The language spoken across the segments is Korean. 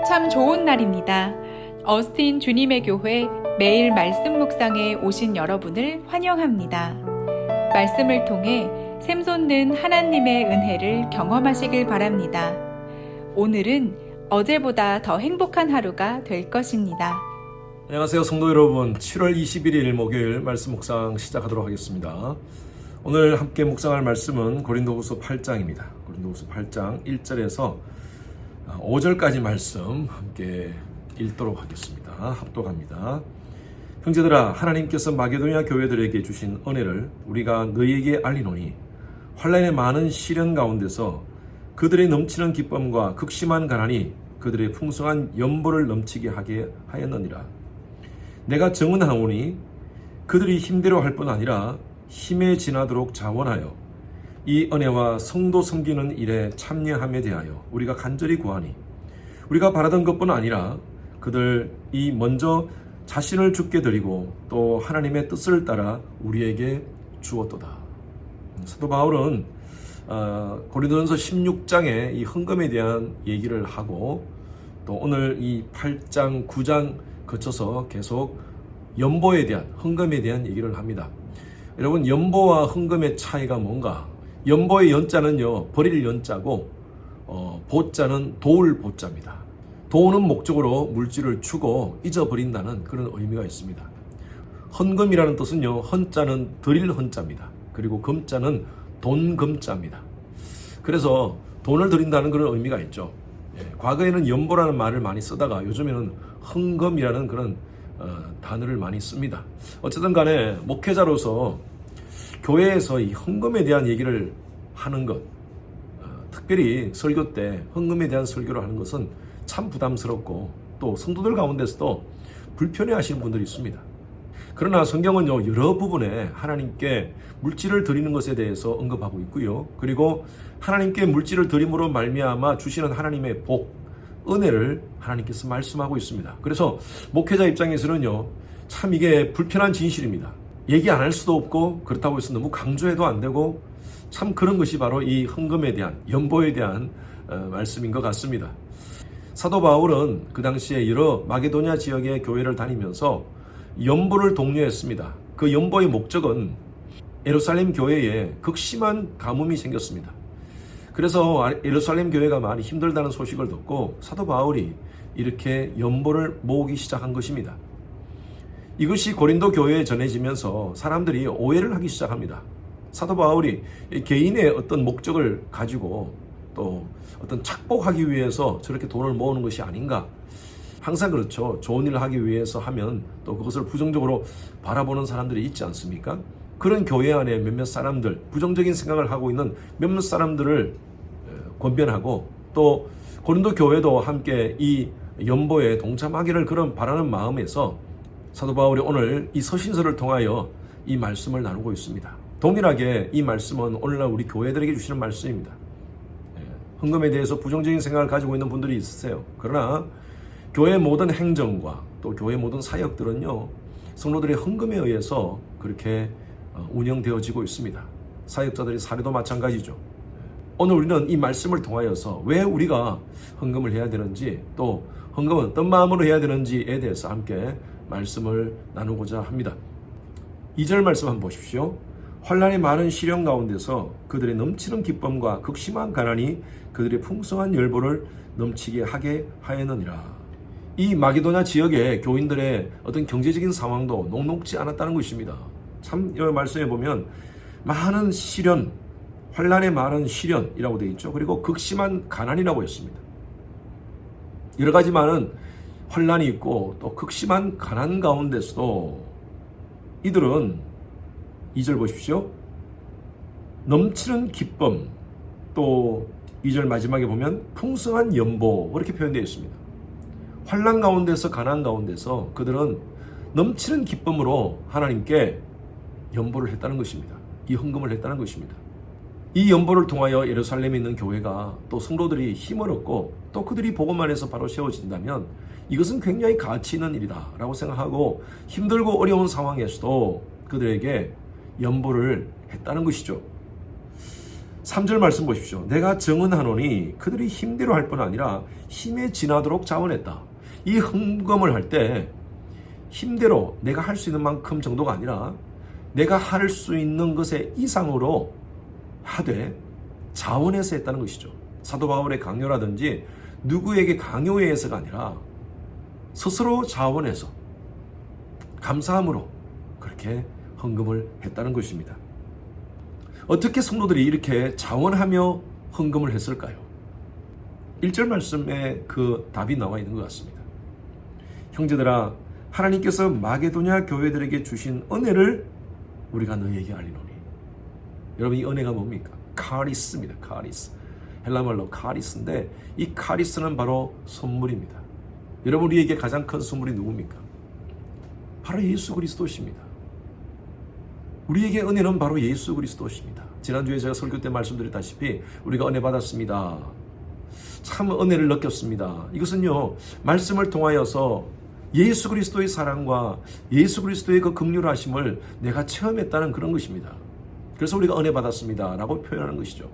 참 좋은 날입니다. 어스틴 주님의 교회 매일 말씀 묵상에 오신 여러분을 환영합니다. 말씀을 통해 샘솟는 하나님의 은혜를 경험하시길 바랍니다. 오늘은 어제보다 더 행복한 하루가 될 것입니다. 안녕하세요 성도 여러분, 7월 21일 목요일 말씀 묵상 시작하도록 하겠습니다. 오늘 함께 묵상할 말씀은 고린도후서 8장입니다. 고린도후서 8장 1절에서 5절까지 말씀 함께 읽도록 하겠습니다. 합독합니다. 형제들아, 하나님께서 마게도냐 교회들에게 주신 은혜를 우리가 너희에게 알리노니 환난의 많은 시련 가운데서 그들의 넘치는 기쁨과 극심한 가난이 그들의 풍성한 연보를 넘치게 하게 하였느니라. 내가 증언하오니 그들이 힘대로 할 뿐 아니라 힘에 지나도록 자원하여 이 은혜와 성도 섬기는 일에 참여함에 대하여 우리가 간절히 구하니 우리가 바라던 것뿐 아니라 그들이 먼저 자신을 주께 드리고 또 하나님의 뜻을 따라 우리에게 주었도다. 사도 바울은 고린도전서 16장의 이 헌금에 대한 얘기를 하고 또 오늘 이 8장, 9장 거쳐서 계속 연보에 대한, 헌금에 대한 얘기를 합니다. 여러분, 연보와 헌금의 차이가 뭔가? 연보의 연자는요, 버릴 연자고 보자는 도울 보자입니다. 도우는 목적으로 물질을 주고 잊어버린다는 그런 의미가 있습니다. 헌금이라는 뜻은요, 헌자는 드릴 헌자입니다. 그리고 금자는 돈 금자입니다. 그래서 돈을 드린다는 그런 의미가 있죠. 과거에는 연보라는 말을 많이 쓰다가 요즘에는 헌금이라는 그런 단어를 많이 씁니다. 어쨌든 간에 목회자로서 교회에서 이 헌금에 대한 얘기를 하는 것, 특별히 설교 때 헌금에 대한 설교를 하는 것은 참 부담스럽고 또 성도들 가운데서도 불편해 하시는 분들이 있습니다. 그러나 성경은요, 여러 부분에 하나님께 물질을 드리는 것에 대해서 언급하고 있고요. 그리고 하나님께 물질을 드림으로 말미암아 주시는 하나님의 복, 은혜를 하나님께서 말씀하고 있습니다. 그래서 목회자 입장에서는요, 참 이게 불편한 진실입니다. 얘기 안 할 수도 없고 그렇다고 해서 너무 강조해도 안 되고 참 그런 것이 바로 이 헌금에 대한, 연보에 대한 말씀인 것 같습니다. 사도 바울은 그 당시에 여러 마게도냐 지역의 교회를 다니면서 연보를 독려했습니다. 그 연보의 목적은 예루살렘 교회에 극심한 가뭄이 생겼습니다. 그래서 예루살렘 교회가 많이 힘들다는 소식을 듣고 사도 바울이 이렇게 연보를 모으기 시작한 것입니다. 이것이 고린도 교회에 전해지면서 사람들이 오해를 하기 시작합니다. 사도 바울이 개인의 어떤 목적을 가지고 또 어떤 착복하기 위해서 저렇게 돈을 모으는 것이 아닌가. 항상 그렇죠. 좋은 일을 하기 위해서 하면 또 그것을 부정적으로 바라보는 사람들이 있지 않습니까? 그런 교회 안에 몇몇 사람들, 부정적인 생각을 하고 있는 몇몇 사람들을 권변하고 또 고린도 교회도 함께 이 연보에 동참하기를 그런 바라는 마음에서 사도 바울이 오늘 이 서신서를 통하여 이 말씀을 나누고 있습니다. 동일하게 이 말씀은 오늘날 우리 교회들에게 주시는 말씀입니다. 헌금에 대해서 부정적인 생각을 가지고 있는 분들이 있으세요. 그러나 교회 모든 행정과 또 교회 모든 사역들은요, 성도들의 헌금에 의해서 그렇게 운영되어지고 있습니다. 사역자들의 사례도 마찬가지죠. 오늘 우리는 이 말씀을 통하여서 왜 우리가 헌금을 해야 되는지, 또 헌금은 어떤 마음으로 해야 되는지에 대해서 함께 말씀을 나누고자 합니다. 2절 말씀 한번 보십시오. 환난이 많은 시련 가운데서 그들의 넘치는 기쁨과 극심한 가난이 그들의 풍성한 열보를 넘치게 하게 하였느니라. 이 마게도냐 지역의 교인들의 어떤 경제적인 상황도 녹록지 않았다는 것입니다. 참 이 말씀에 보면 많은 시련, 환난의 많은 시련이라고 되어 있죠. 그리고 극심한 가난이라고 했습니다. 여러 가지 많은 환난이 있고 또 극심한 가난 가운데서도 이들은 2절 보십시오. 넘치는 기쁨, 또 2절 마지막에 보면 풍성한 연보, 그렇게 표현되어 있습니다. 환난 가운데서, 가난 가운데서 그들은 넘치는 기쁨으로 하나님께 연보를 했다는 것입니다. 이 헌금을 했다는 것입니다. 이 연보를 통하여 예루살렘에 있는 교회가 또 성도들이 힘을 얻고 또 그들이 복음 안에서 바로 세워진다면 이것은 굉장히 가치 있는 일이다 라고 생각하고 힘들고 어려운 상황에서도 그들에게 연보를 했다는 것이죠. 3절 말씀 보십시오. 내가 정언하노니 그들이 힘대로 할 뿐 아니라 힘에 지나도록 자원했다. 이 헌금을 할 때 힘대로 내가 할 수 있는 만큼 정도가 아니라 내가 할 수 있는 것의 이상으로 하되 자원해서 했다는 것이죠. 사도 바울의 강요라든지 누구에게 강요에 의해서가 아니라 스스로 자원해서 감사함으로 그렇게 헌금을 했다는 것입니다. 어떻게 성도들이 이렇게 자원하며 헌금을 했을까요? 1절 말씀에 그 답이 나와 있는 것 같습니다. 형제들아, 하나님께서 마게도냐 교회들에게 주신 은혜를 우리가 너희에게 알리노니. 여러분, 이 은혜가 뭡니까? 카리스입니다. 카리스. 헬라말로 카리스인데 이 카리스는 바로 선물입니다. 여러분, 우리에게 가장 큰 선물이 누굽니까? 바로 예수 그리스도십니다. 우리에게 은혜는 바로 예수 그리스도십니다. 지난주에 제가 설교 때 말씀드렸다시피 우리가 은혜 받았습니다. 참 은혜를 느꼈습니다. 이것은요, 말씀을 통하여서 예수 그리스도의 사랑과 예수 그리스도의 그 긍휼하심을 내가 체험했다는 그런 것입니다. 그래서 우리가 은혜 받았습니다 라고 표현하는 것이죠.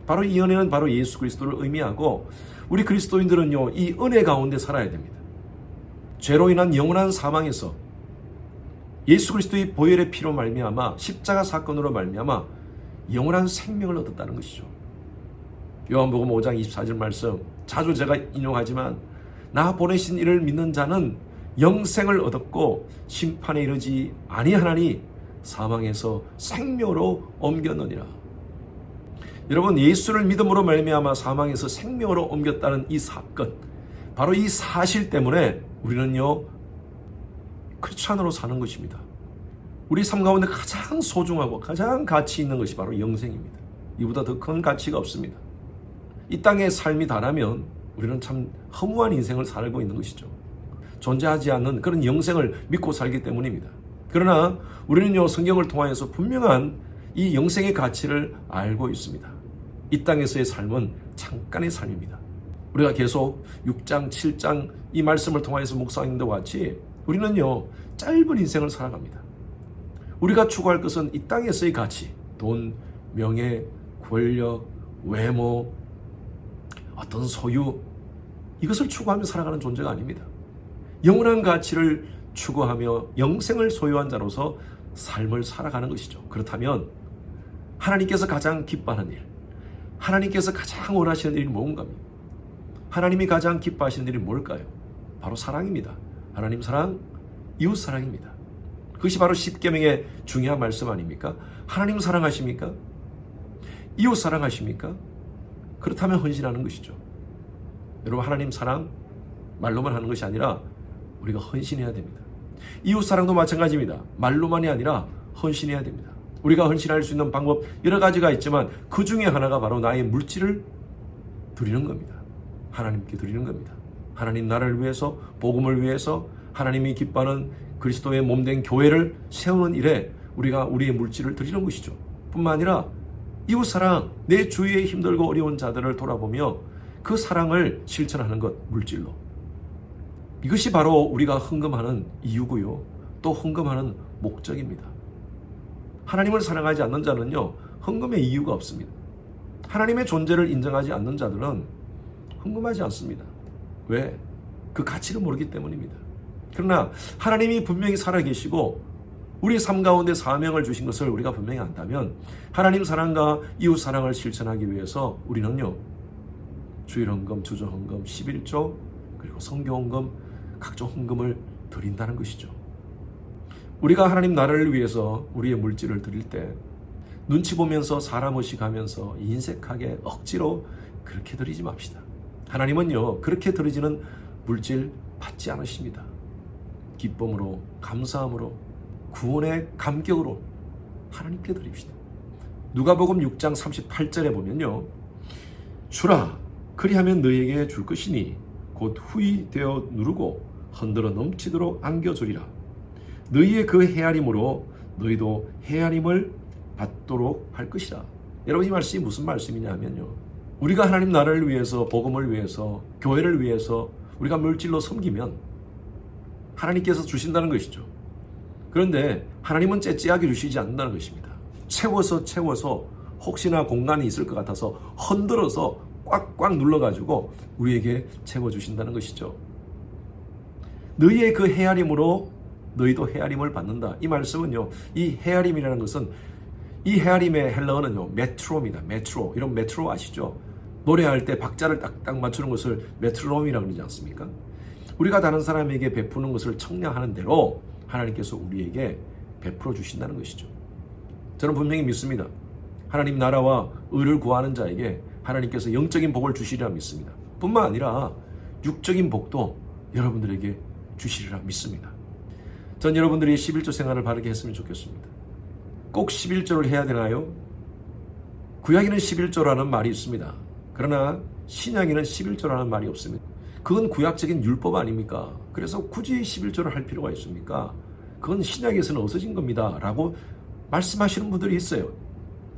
바로 이 은혜는 바로 예수 그리스도를 의미하고 우리 그리스도인들은요, 이 은혜 가운데 살아야 됩니다. 죄로 인한 영원한 사망에서 예수 그리스도의 보혈의 피로 말미암아 십자가 사건으로 말미암아 영원한 생명을 얻었다는 것이죠. 요한복음 5장 24절 말씀 자주 제가 인용하지만 나 보내신 이를 믿는 자는 영생을 얻었고 심판에 이르지 아니하나니 사망에서 생명으로 옮겼느니라. 여러분, 예수를 믿음으로 말미암아 사망에서 생명으로 옮겼다는 이 사건, 바로 이 사실 때문에 우리는요 크리스찬으로 사는 것입니다. 우리 삶 가운데 가장 소중하고 가장 가치 있는 것이 바로 영생입니다. 이보다 더 큰 가치가 없습니다. 이 땅의 삶이 다라면 우리는 참 허무한 인생을 살고 있는 것이죠. 존재하지 않는 그런 영생을 믿고 살기 때문입니다. 그러나 우리는요, 성경을 통하여서 분명한 이 영생의 가치를 알고 있습니다. 이 땅에서의 삶은 잠깐의 삶입니다. 우리가 계속 6장, 7장 이 말씀을 통하여서 묵상하는 것과 같이 우리는요, 짧은 인생을 살아갑니다. 우리가 추구할 것은 이 땅에서의 가치, 돈, 명예, 권력, 외모, 어떤 소유, 이것을 추구하며 살아가는 존재가 아닙니다. 영원한 가치를 추구하며 영생을 소유한 자로서 삶을 살아가는 것이죠. 그렇다면 하나님께서 가장 기뻐하는 일, 하나님께서 가장 원하시는 일이 뭔가? 하나님이 가장 기뻐하시는 일이 뭘까요? 바로 사랑입니다. 하나님 사랑, 이웃 사랑입니다. 그것이 바로 십계명의 중요한 말씀 아닙니까? 하나님 사랑하십니까? 이웃 사랑하십니까? 그렇다면 헌신하는 것이죠. 여러분, 하나님 사랑 말로만 하는 것이 아니라 우리가 헌신해야 됩니다. 이웃 사랑도 마찬가지입니다. 말로만이 아니라 헌신해야 됩니다. 우리가 헌신할 수 있는 방법 여러 가지가 있지만 그 중에 하나가 바로 나의 물질을 드리는 겁니다. 하나님께 드리는 겁니다. 하나님 나라를 위해서, 복음을 위해서, 하나님이 기뻐하는 그리스도의 몸된 교회를 세우는 일에 우리가 우리의 물질을 드리는 것이죠. 뿐만 아니라 이웃사랑, 내 주위에 힘들고 어려운 자들을 돌아보며 그 사랑을 실천하는 것, 물질로. 이것이 바로 우리가 헌금하는 이유고요, 또 헌금하는 목적입니다. 하나님을 사랑하지 않는 자는요, 헌금의 이유가 없습니다. 하나님의 존재를 인정하지 않는 자들은 헌금하지 않습니다. 왜? 그 가치를 모르기 때문입니다. 그러나 하나님이 분명히 살아계시고 우리 삶 가운데 사명을 주신 것을 우리가 분명히 안다면 하나님 사랑과 이웃 사랑을 실천하기 위해서 우리는요, 주일 헌금, 주조 헌금, 11조, 그리고 성교 헌금, 각종 헌금을 드린다는 것이죠. 우리가 하나님 나라를 위해서 우리의 물질을 드릴 때 눈치 보면서 사람 의식하면서 인색하게 억지로 그렇게 드리지 맙시다. 하나님은요, 그렇게 드리지는 물질 받지 않으십니다. 기쁨으로, 감사함으로, 구원의 감격으로 하나님께 드립시다. 누가복음 6장 38절에 보면요, 주라, 그리하면 너희에게 줄 것이니 곧 후히 되어 누르고 흔들어 넘치도록 안겨주리라. 너희의 그 헤아림으로 너희도 헤아림을 받도록 할 것이라. 여러분, 이 말씀이 무슨 말씀이냐 하면요, 우리가 하나님 나라를 위해서, 복음을 위해서, 교회를 위해서 우리가 물질로 섬기면 하나님께서 주신다는 것이죠. 그런데 하나님은 째째하게 주시지 않는다는 것입니다. 채워서 혹시나 공간이 있을 것 같아서 흔들어서 꽉꽉 눌러가지고 우리에게 채워주신다는 것이죠. 너희의 그 헤아림으로 너희도 헤아림을 받는다. 이 말씀은요, 이 헤아림이라는 것은, 이 헤아림의 헬라어는요, 메트로입니다. 메트로. 이런 메트로 아시죠? 노래할 때 박자를 딱딱 맞추는 것을 메트로놈이라고 그러지 않습니까? 우리가 다른 사람에게 베푸는 것을 청량하는 대로 하나님께서 우리에게 베풀어 주신다는 것이죠. 저는 분명히 믿습니다. 하나님 나라와 의를 구하는 자에게 하나님께서 영적인 복을 주시리라 믿습니다. 뿐만 아니라 육적인 복도 여러분들에게 주시리라 믿습니다. 전 여러분들이 11조 생활을 바르게 했으면 좋겠습니다. 꼭 11조를 해야 되나요? 구약에는 11조라는 말이 있습니다. 그러나 신약에는 11조라는 말이 없습니다. 그건 구약적인 율법 아닙니까? 그래서 굳이 11조를 할 필요가 있습니까? 그건 신약에서는 없어진 겁니다 라고 말씀하시는 분들이 있어요.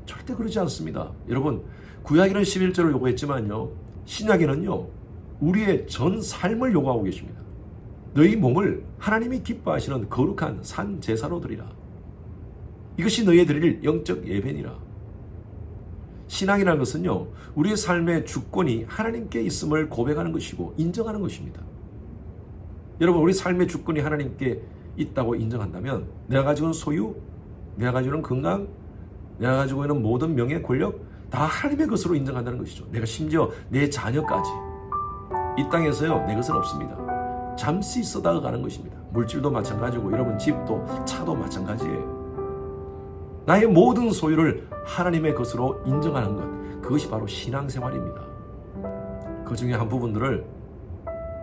절대 그러지 않습니다. 여러분, 구약에는 11조를 요구했지만요, 신약에는요, 우리의 전 삶을 요구하고 계십니다. 너희 몸을 하나님이 기뻐하시는 거룩한 산 제사로 드리라. 이것이 너희의 드릴 영적 예배니라. 신앙이라는 것은요, 우리의 삶의 주권이 하나님께 있음을 고백하는 것이고 인정하는 것입니다. 여러분, 우리 삶의 주권이 하나님께 있다고 인정한다면 내가 가지고 있는 소유, 내가 가지고 있는 건강, 내가 가지고 있는 모든 명예, 권력 다 하나님의 것으로 인정한다는 것이죠. 내가 심지어 내 자녀까지. 이 땅에서요, 내 것은 없습니다. 잠시 쓰다가 가는 것입니다. 물질도 마찬가지고 여러분 집도 차도 마찬가지예요. 나의 모든 소유를 하나님의 것으로 인정하는 것, 그것이 바로 신앙생활입니다. 그 중에 한 부분들을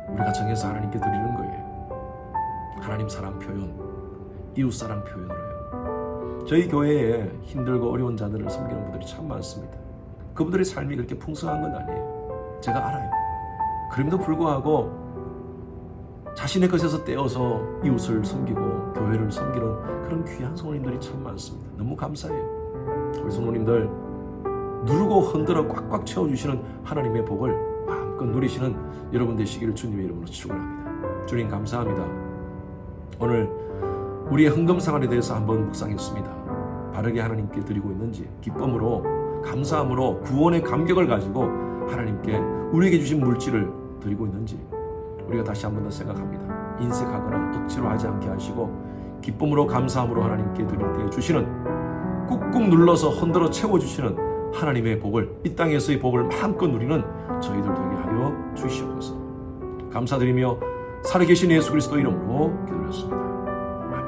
우리가 정해서 하나님께 드리는 거예요. 하나님 사랑 표현, 이웃 사랑 표현으로요. 저희 교회에 힘들고 어려운 자들을 섬기는 분들이 참 많습니다. 그분들의 삶이 그렇게 풍성한 건 아니에요. 제가 알아요. 그럼에도 불구하고 자신의 것에서 떼어서 이웃을 섬기고 교회를 섬기는 그런 귀한 성도님들이 참 많습니다. 너무 감사해요. 우리 성도님들 누르고 흔들어 꽉꽉 채워주시는 하나님의 복을 마음껏 누리시는 여러분 되시기를 주님의 이름으로 축원합니다. 주님 감사합니다. 오늘 우리의 헌금생활에 대해서 한번 묵상했습니다. 바르게 하나님께 드리고 있는지, 기쁨으로 감사함으로 구원의 감격을 가지고 하나님께 우리에게 주신 물질을 드리고 있는지 우리가 다시 한 번 더 생각합니다. 인색하거나 억지로 하지 않게 하시고 기쁨으로 감사함으로 하나님께 드릴 때 주시는, 꾹꾹 눌러서 흔들어 채워주시는 하나님의 복을, 이 땅에서의 복을 마음껏 누리는 저희들 되게 하여 주시옵소서. 감사드리며 살아계신 예수 그리스도 이름으로 기도드렸습니다. 아멘.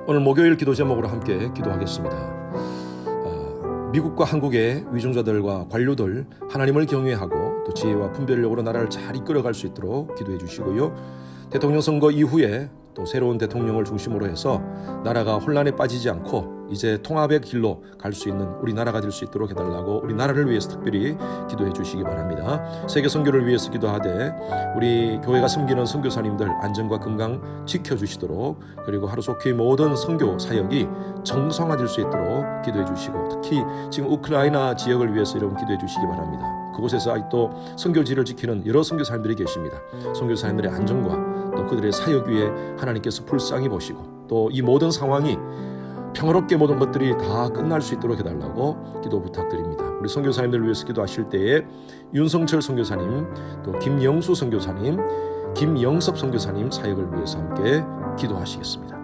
오늘 목요일 기도 제목으로 함께 기도하겠습니다. 미국과 한국의 위종자들과 관료들 하나님을 경외하고 또 지혜와 분별력으로 나라를 잘 이끌어갈 수 있도록 기도해 주시고요. 대통령 선거 이후에 또 새로운 대통령을 중심으로 해서 나라가 혼란에 빠지지 않고 이제 통합의 길로 갈 수 있는 우리 나라가 될 수 있도록 해달라고 우리 나라를 위해서 특별히 기도해 주시기 바랍니다. 세계 선교를 위해서 기도하되 우리 교회가 섬기는 선교사님들 안전과 건강 지켜주시도록, 그리고 하루속히 모든 선교 사역이 정상화될 수 있도록 기도해 주시고, 특히 지금 우크라이나 지역을 위해서 여러분 기도해 주시기 바랍니다. 그곳에서 아직도 선교지를 지키는 여러 선교사님들이 계십니다. 선교사님들의 안전과 또 그들의 사역 위에 하나님께서 불쌍히 보시고, 또 이 모든 상황이 평화롭게 모든 것들이 다 끝날 수 있도록 해달라고 기도 부탁드립니다. 우리 선교사님들 위해서 기도하실 때에 윤성철 선교사님, 또 김영수 선교사님, 김영섭 선교사님 사역을 위해서 함께 기도하시겠습니다.